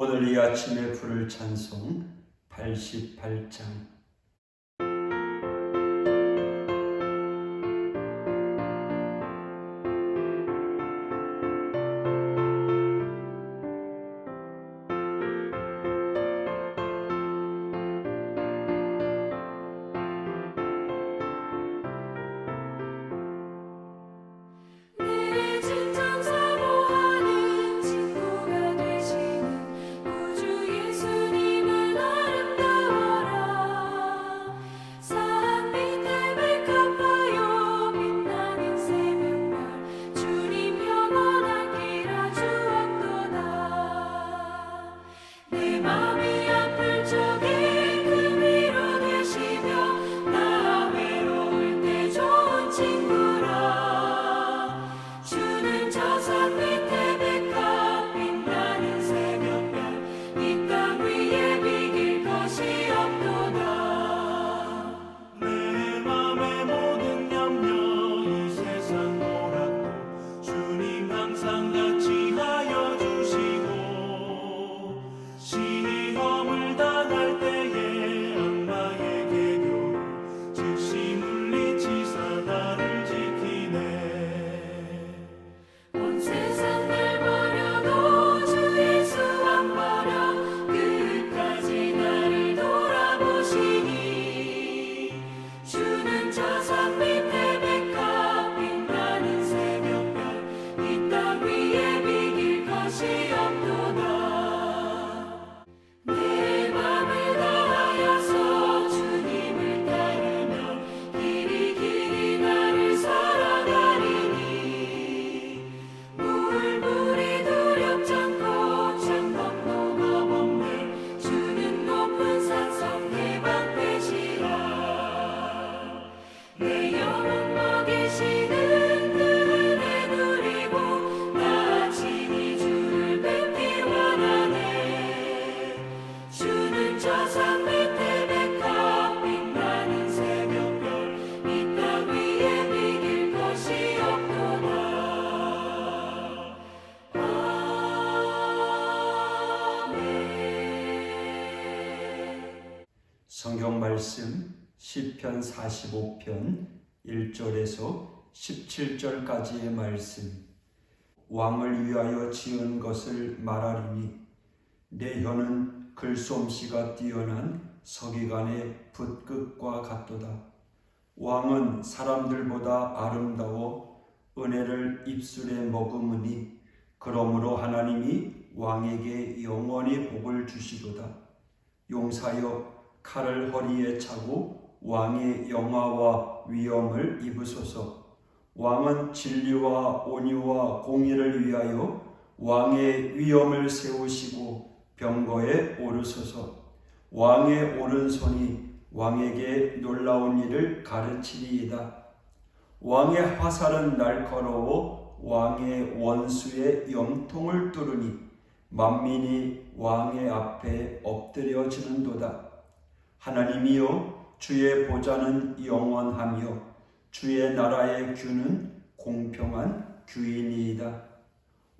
오늘 이 아침에 부를 찬송 88장. 성경 말씀 시편 45편 1절에서 17절까지의 말씀. 왕을 위하여 지은 것을 말하리니 내 혀는 글솜씨가 뛰어난 서기관의 붓끝과 같도다. 왕은 사람들보다 아름다워 은혜를 입술에 머금으니 그러므로 하나님이 왕에게 영원히 복을 주시도다. 용사여 칼을 허리에 차고 왕의 영화와 위엄을 입으소서. 왕은 진리와 온유와 공의를 위하여 왕의 위엄을 세우시고 병거에 오르소서. 왕의 오른손이 왕에게 놀라운 일을 가르치리이다. 왕의 화살은 날카로워 왕의 원수의 염통을 뚫으니 만민이 왕의 앞에 엎드려지는도다. 하나님이여, 주의 보좌는 영원하며 주의 나라의 규는 공평한 규이니이다.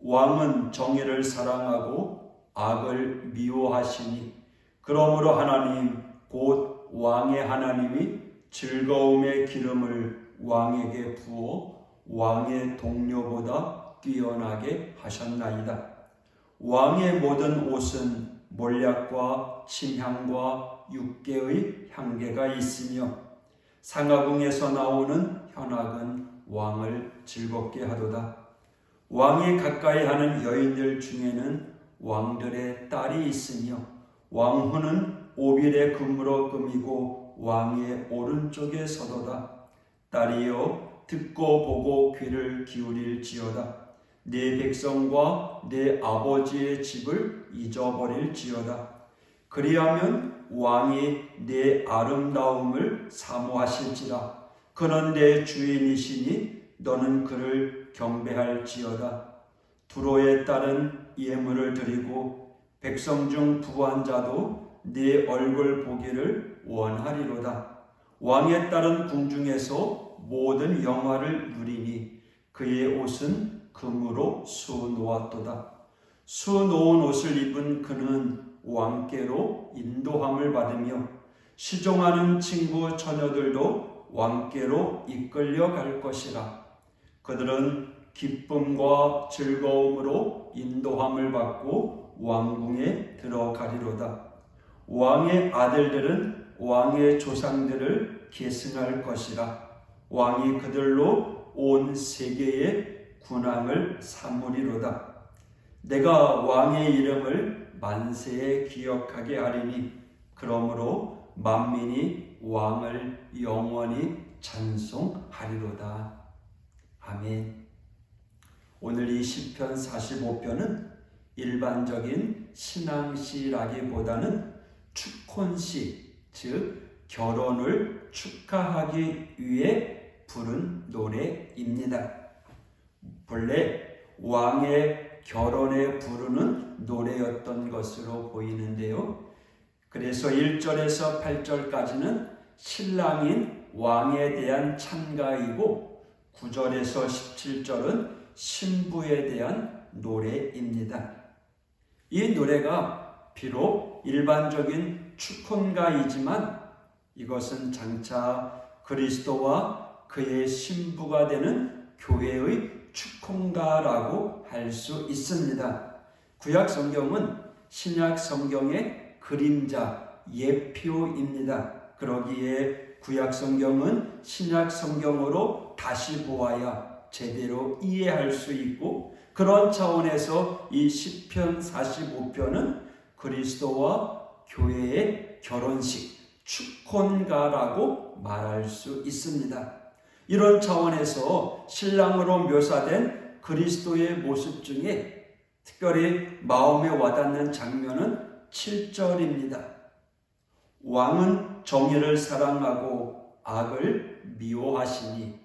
왕은 정의를 사랑하고 악을 미워하시니 그러므로 하나님 곧 왕의 하나님이 즐거움의 기름을 왕에게 부어 왕의 동료보다 뛰어나게 하셨나이다. 왕의 모든 옷은 몰약과 침향과 육개의 향계가 있으며 상하궁에서 나오는 현악은 왕을 즐겁게 하도다. 왕이 가까이 하는 여인들 중에는 왕들의 딸이 있으며 왕후는 오빌의 금으로 금이고 왕의 오른쪽에 서도다. 딸이여, 듣고 보고 귀를 기울일지어다. 내 백성과 내 아버지의 집을 잊어버릴지어다. 그리하면 왕이 내 아름다움을 사모하실지라. 그는 내 주인이시니 너는 그를 경배할지어다. 두로의 딸은 예물을 드리고 백성 중 부한 자도 네 얼굴 보기를 원하리로다. 왕의 딸은 궁중에서 모든 영화를 누리니 그의 옷은 금으로 수놓았도다. 수놓은 옷을 입은 그는 왕께로 인도함을 받으며 시종하는 친구 처녀들도 왕께로 이끌려 갈 것이라. 그들은 기쁨과 즐거움으로 인도함을 받고 왕궁에 들어가리로다. 왕의 아들들은 왕의 조상들을 계승할 것이라. 왕이 그들로 온 세계의 군왕을 삼으리로다. 내가 왕의 이름을 만세에 기억하게 하리니 그러므로 만민이 왕을 영원히 찬송하리로다. 아멘. 오늘 이 시편 45편은 일반적인 신앙시라기보다는 축혼시, 즉 결혼을 축하하기 위해 부른 노래입니다. 본래 왕의 결혼에 부르는 노래였던 것으로 보이는데요. 그래서 1절에서 8절까지는 신랑인 왕에 대한 찬가이고 9절에서 17절은 신부에 대한 노래입니다. 이 노래가 비록 일반적인 축혼가이지만 이것은 장차 그리스도와 그의 신부가 되는 교회의 축혼가라고 할 수 있습니다. 구약 성경은 신약 성경의 그림자, 예표입니다. 그러기에 구약 성경은 신약 성경으로 다시 보아야 제대로 이해할 수 있고, 그런 차원에서 이 시편 45편은 그리스도와 교회의 결혼식, 축혼가라고 말할 수 있습니다. 이런 차원에서 신랑으로 묘사된 그리스도의 모습 중에 특별히 마음에 와닿는 장면은 7절입니다. 왕은 정의를 사랑하고 악을 미워하시니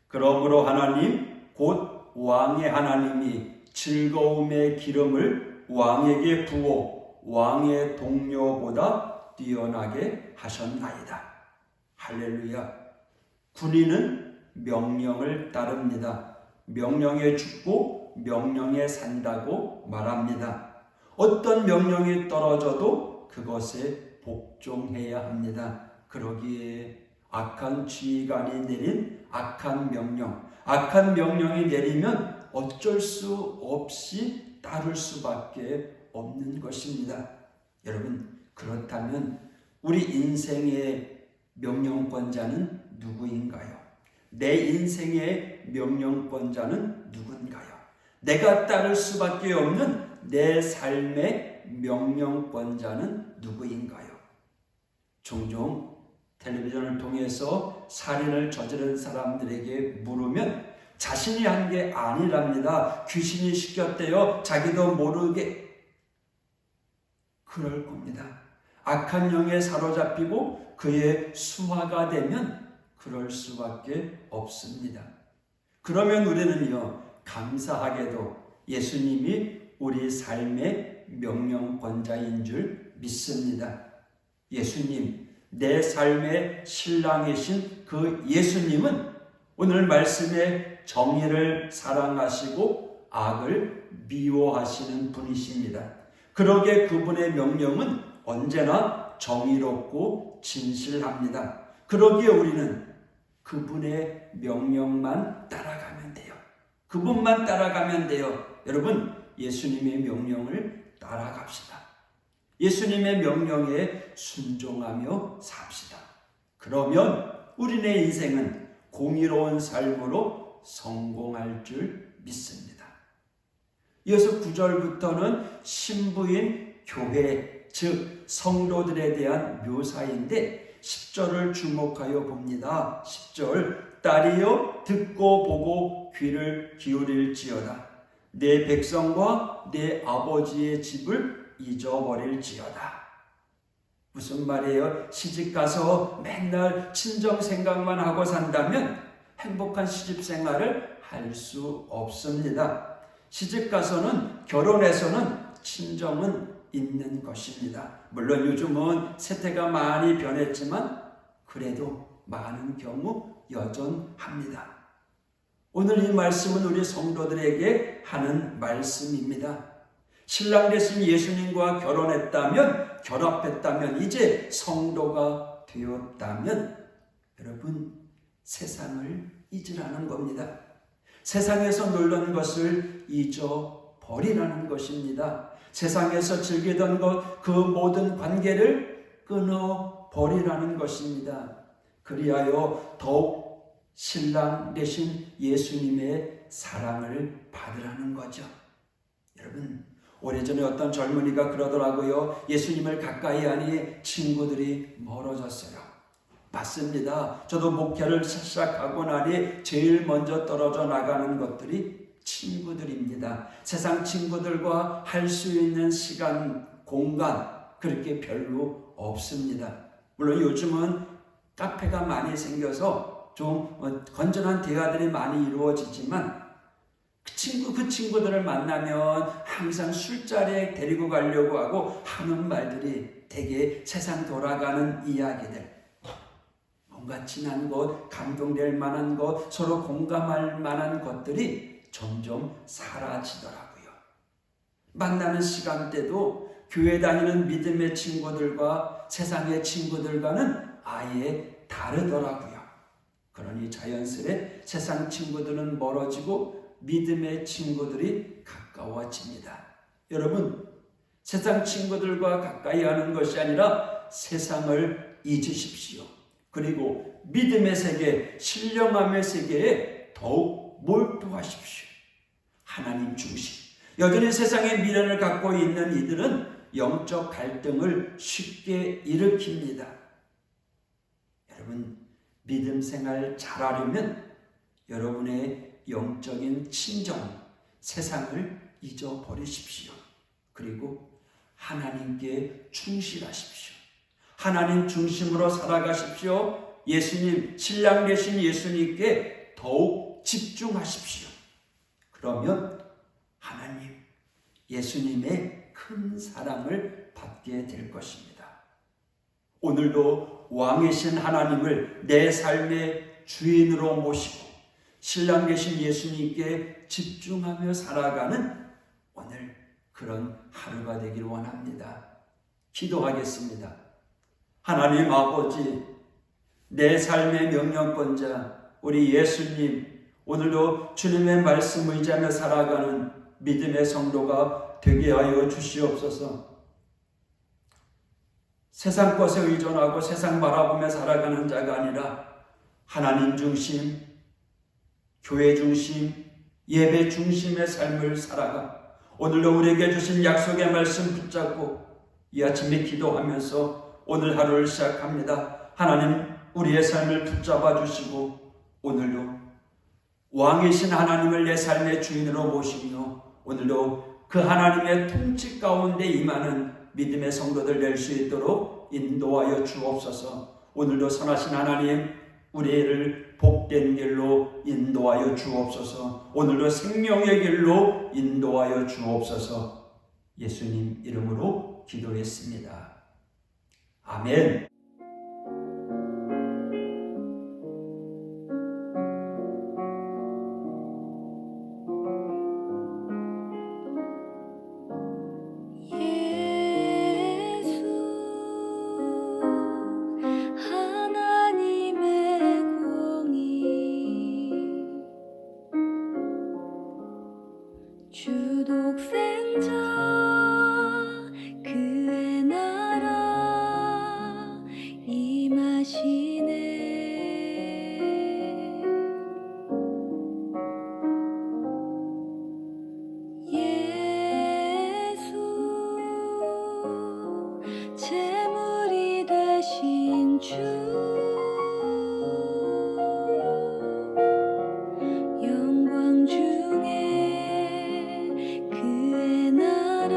그러므로 하나님 곧 왕의 하나님이 즐거움의 기름을 왕에게 부어 왕의 동료보다 뛰어나게 하셨나이다. 할렐루야. 군인은 명령을 따릅니다. 명령에 죽고 명령에 산다고 말합니다. 어떤 명령이 떨어져도 그것에 복종해야 합니다. 그러기에 악한 지휘관이 내린 악한 명령이 내리면 어쩔 수 없이 따를 수밖에 없는 것입니다. 여러분, 그렇다면 우리 인생의 명령권자는 누구인가요? 내 인생의 명령권자는 누군가요? 내가 따를 수밖에 없는 내 삶의 명령권자는 누구인가요? 종종 텔레비전을 통해서 살인을 저지른 사람들에게 물으면 자신이 한 게 아니랍니다. 귀신이 시켰대요. 자기도 모르게. 그럴 겁니다. 악한 영에 사로잡히고 그의 수하가 되면 그럴 수밖에 없습니다. 그러면 우리는요, 감사하게도 예수님이 우리 삶의 명령권자인 줄 믿습니다. 예수님, 내 삶의 신랑이신 그 예수님은 오늘 말씀에 정의를 사랑하시고 악을 미워하시는 분이십니다. 그러기에 그분의 명령은 언제나 정의롭고 진실합니다. 그러기에 우리는 그분의 명령만 따라가면 돼요. 그분만 따라가면 돼요. 여러분, 예수님의 명령을 따라갑시다. 예수님의 명령에 순종하며 삽시다. 그러면 우리네 인생은 공의로운 삶으로 성공할 줄 믿습니다. 이어서 9절부터는 신부인 교회, 즉 성도들에 대한 묘사인데 10절을 주목하여 봅니다. 10절, 딸이여 듣고 보고 귀를 기울일지어다. 내 백성과 내 아버지의 집을 잊어버릴지어다. 무슨 말이에요? 시집가서 맨날 친정 생각만 하고 산다면 행복한 시집 생활을 할 수 없습니다. 시집가서는, 결혼해서는 친정은 있는 것입니다. 물론 요즘은 세태가 많이 변했지만 그래도 많은 경우 여전합니다. 오늘 이 말씀은 우리 성도들에게 하는 말씀입니다. 신랑 되신 예수님과 결혼했다면, 결합했다면, 이제 성도가 되었다면 여러분 세상을 잊으라는 겁니다. 세상에서 놀던 것을 잊어버리라는 것입니다. 세상에서 즐기던 것, 그 모든 관계를 끊어버리라는 것입니다. 그리하여 더욱 신랑 되신 예수님의 사랑을 받으라는 거죠. 여러분, 오래전에 어떤 젊은이가 그러더라고요. 예수님을 가까이 하니 친구들이 멀어졌어요. 맞습니다. 저도 목회를 시작하고 나니 제일 먼저 떨어져 나가는 것들이 친구들입니다. 세상 친구들과 할 수 있는 시간, 공간 그렇게 별로 없습니다. 물론 요즘은 카페가 많이 생겨서 좀 건전한 대화들이 많이 이루어지지만 그 친구들을 만나면 항상 술자리에 데리고 가려고 하고 하는 말들이 되게 세상 돌아가는 이야기들, 뭔가 지난 것, 감동될 만한 것, 서로 공감할 만한 것들이 점점 사라지더라고요. 만나는 시간대도 교회 다니는 믿음의 친구들과 세상의 친구들과는 아예 다르더라고요. 그러니 자연스레 세상 친구들은 멀어지고 믿음의 친구들이 가까워집니다. 여러분, 세상 친구들과 가까이 하는 것이 아니라 세상을 잊으십시오. 그리고 믿음의 세계, 신령함의 세계에 더욱 몰두하십시오. 하나님 중심. 여전히 세상의 미련을 갖고 있는 이들은 영적 갈등을 쉽게 일으킵니다. 여러분, 믿음 생활 잘하려면 여러분의 영적인 친정, 세상을 잊어버리십시오. 그리고 하나님께 충실하십시오. 하나님 중심으로 살아가십시오. 예수님, 신랑 되신 예수님께 더욱 집중하십시오. 그러면 하나님, 예수님의 큰 사랑을 받게 될 것입니다. 오늘도 왕이신 하나님을 내 삶의 주인으로 모시고 신랑 되신 예수님께 집중하며 살아가는 오늘 그런 하루가 되길 원합니다. 기도하겠습니다. 하나님 아버지, 내 삶의 명령권자 우리 예수님, 오늘도 주님의 말씀 의지하며 살아가는 믿음의 성도가 되게 하여 주시옵소서. 세상 것에 의존하고 세상 바라보며 살아가는 자가 아니라 하나님 중심, 교회 중심, 예배 중심의 삶을 살아가 오늘도 우리에게 주신 약속의 말씀 붙잡고 이 아침에 기도하면서 오늘 하루를 시작합니다. 하나님, 우리의 삶을 붙잡아 주시고 오늘도 왕이신 하나님을 내 삶의 주인으로 모시며 오늘도 그 하나님의 통치 가운데 임하는 믿음의 성도들 될 수 있도록 인도하여 주옵소서. 오늘도 선하신 하나님, 우리를 복된 길로 인도하여 주옵소서. 오늘도 생명의 길로 인도하여 주옵소서. 예수님 이름으로 기도했습니다. 아멘. 영광 중에 그의 나라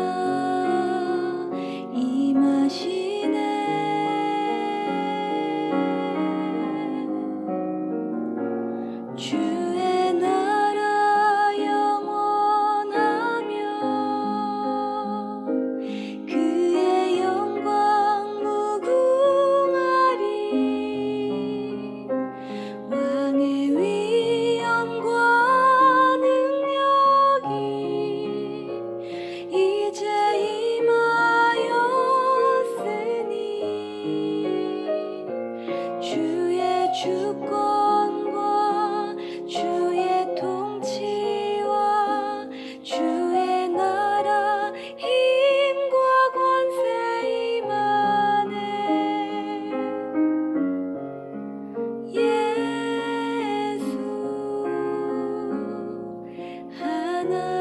나의